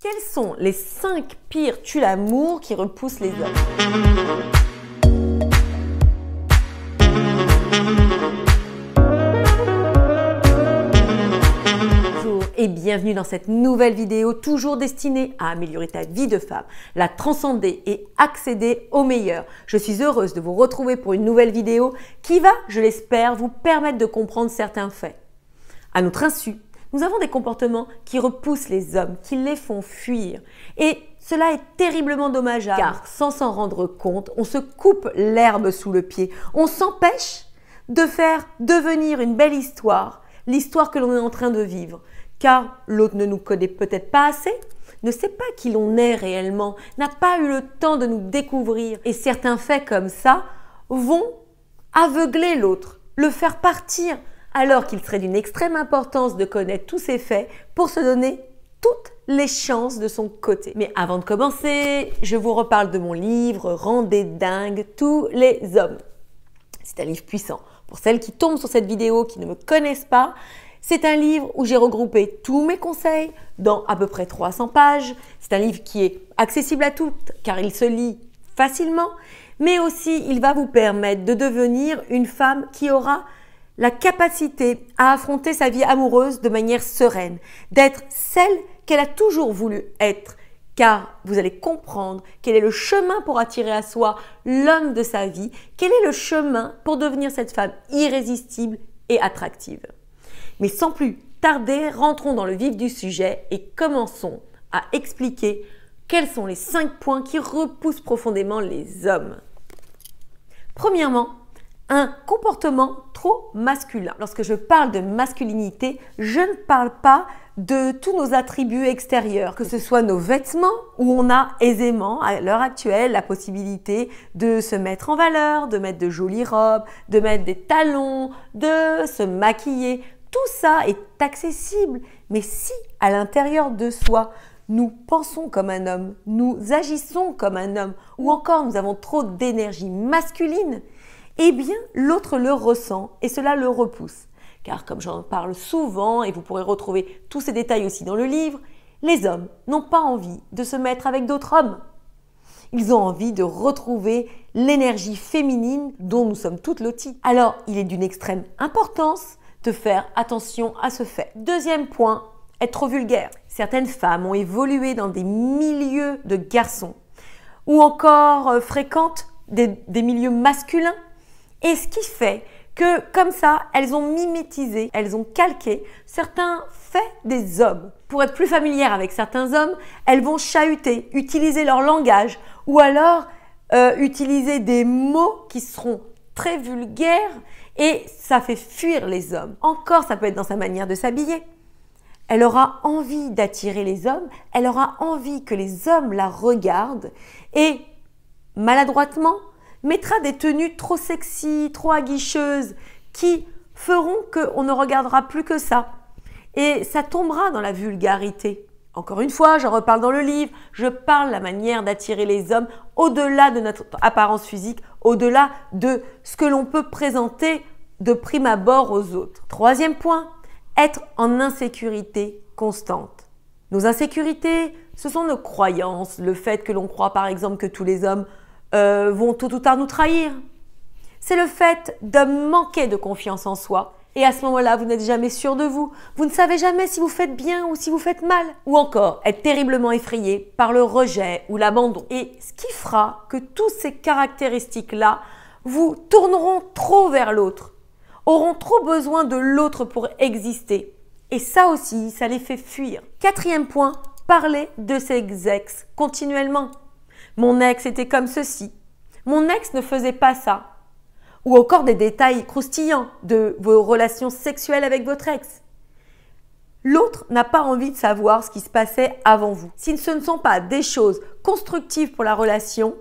Quels sont les 5 pires tue-l'amour qui repoussent les hommes? Bonjour et bienvenue dans cette nouvelle vidéo toujours destinée à améliorer ta vie de femme, la transcender et accéder au meilleur. Je suis heureuse de vous retrouver pour une nouvelle vidéo qui va, je l'espère, vous permettre de comprendre certains faits. À notre insu, nous avons des comportements qui repoussent les hommes, qui les font fuir. Et cela est terriblement dommageable car sans s'en rendre compte, on se coupe l'herbe sous le pied. On s'empêche de faire devenir une belle histoire, l'histoire que l'on est en train de vivre. Car l'autre ne nous connaît peut-être pas assez, ne sait pas qui l'on est réellement, n'a pas eu le temps de nous découvrir. Et certains faits comme ça vont aveugler l'autre, le faire partir, alors qu'il serait d'une extrême importance de connaître tous ces faits pour se donner toutes les chances de son côté. Mais avant de commencer, je vous reparle de mon livre « Rendez dingue tous les hommes ». C'est un livre puissant. Pour celles qui tombent sur cette vidéo, qui ne me connaissent pas, c'est un livre où j'ai regroupé tous mes conseils dans à peu près 300 pages. C'est un livre qui est accessible à toutes car il se lit facilement, mais aussi il va vous permettre de devenir une femme qui aura la capacité à affronter sa vie amoureuse de manière sereine, d'être celle qu'elle a toujours voulu être, car vous allez comprendre quel est le chemin pour attirer à soi l'homme de sa vie, quel est le chemin pour devenir cette femme irrésistible et attractive. Mais sans plus tarder, rentrons dans le vif du sujet et commençons à expliquer quels sont les 5 points qui repoussent profondément les hommes. Premièrement, un comportement trop masculin. Lorsque je parle de masculinité, je ne parle pas de tous nos attributs extérieurs, que ce soit nos vêtements, où on a aisément, à l'heure actuelle, la possibilité de se mettre en valeur, de mettre de jolies robes, de mettre des talons, de se maquiller. Tout ça est accessible. Mais si, à l'intérieur de soi, nous pensons comme un homme, nous agissons comme un homme, ou encore nous avons trop d'énergie masculine, eh bien, l'autre le ressent et cela le repousse. Car comme j'en parle souvent, et vous pourrez retrouver tous ces détails aussi dans le livre, les hommes n'ont pas envie de se mettre avec d'autres hommes. Ils ont envie de retrouver l'énergie féminine dont nous sommes toutes loties. Alors, il est d'une extrême importance de faire attention à ce fait. Deuxième point, être trop vulgaire. Certaines femmes ont évolué dans des milieux de garçons ou encore fréquentent des milieux masculins. Et ce qui fait que, comme ça, elles ont mimétisé, elles ont calqué certains faits des hommes. Pour être plus familières avec certains hommes, elles vont chahuter, utiliser leur langage ou alors utiliser des mots qui seront très vulgaires et ça fait fuir les hommes. Encore, ça peut être dans sa manière de s'habiller. Elle aura envie d'attirer les hommes, elle aura envie que les hommes la regardent et maladroitement, mettra des tenues trop sexy, trop aguicheuses, qui feront qu'on ne regardera plus que ça. Et ça tombera dans la vulgarité. Encore une fois, j'en reparle dans le livre, je parle de la manière d'attirer les hommes au-delà de notre apparence physique, au-delà de ce que l'on peut présenter de prime abord aux autres. Troisième point, être en insécurité constante. Nos insécurités, ce sont nos croyances, le fait que l'on croit par exemple que tous les hommes vont tôt ou tard nous trahir. C'est le fait de manquer de confiance en soi. Et à ce moment-là, vous n'êtes jamais sûr de vous. Vous ne savez jamais si vous faites bien ou si vous faites mal. Ou encore, être terriblement effrayé par le rejet ou l'abandon. Et ce qui fera que toutes ces caractéristiques-là vous tourneront trop vers l'autre, auront trop besoin de l'autre pour exister. Et ça aussi, ça les fait fuir. Quatrième point, parler de ses ex continuellement. Mon ex était comme ceci. Mon ex ne faisait pas ça. Ou encore des détails croustillants de vos relations sexuelles avec votre ex. L'autre n'a pas envie de savoir ce qui se passait avant vous. Si ce ne sont pas des choses constructives pour la relation,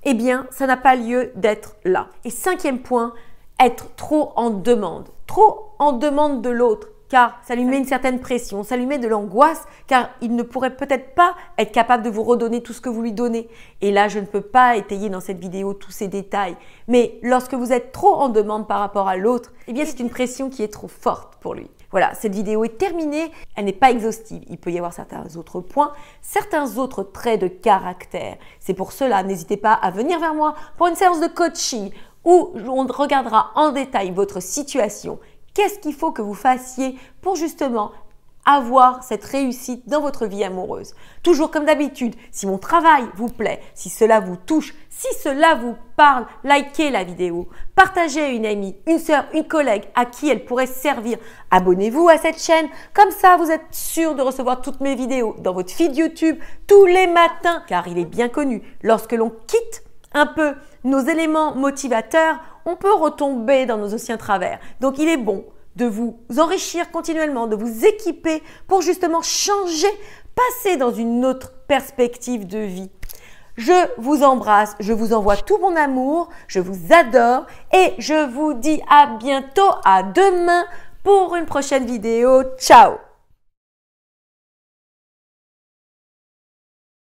eh bien, ça n'a pas lieu d'être là. Et cinquième point, être trop en demande. Trop en demande de l'autre. Car ça lui met une certaine pression, ça lui met de l'angoisse, car il ne pourrait peut-être pas être capable de vous redonner tout ce que vous lui donnez. Et là, je ne peux pas étayer dans cette vidéo tous ces détails. Mais lorsque vous êtes trop en demande par rapport à l'autre, eh bien c'est une pression qui est trop forte pour lui. Voilà, cette vidéo est terminée. Elle n'est pas exhaustive. Il peut y avoir certains autres points, certains autres traits de caractère. C'est pour cela, n'hésitez pas à venir vers moi pour une séance de coaching où on regardera en détail votre situation. Qu'est-ce qu'il faut que vous fassiez pour justement avoir cette réussite dans votre vie amoureuse. Toujours comme d'habitude, si mon travail vous plaît, si cela vous touche, si cela vous parle, likez la vidéo, partagez à une amie, une sœur, une collègue à qui elle pourrait servir. Abonnez-vous à cette chaîne, comme ça vous êtes sûr de recevoir toutes mes vidéos dans votre feed YouTube tous les matins, car il est bien connu, lorsque l'on quitte un peu nos éléments motivateurs, on peut retomber dans nos anciens travers. Donc il est bon de vous enrichir continuellement, de vous équiper pour justement changer, passer dans une autre perspective de vie. Je vous embrasse, je vous envoie tout mon amour, je vous adore et je vous dis à bientôt, à demain pour une prochaine vidéo. Ciao!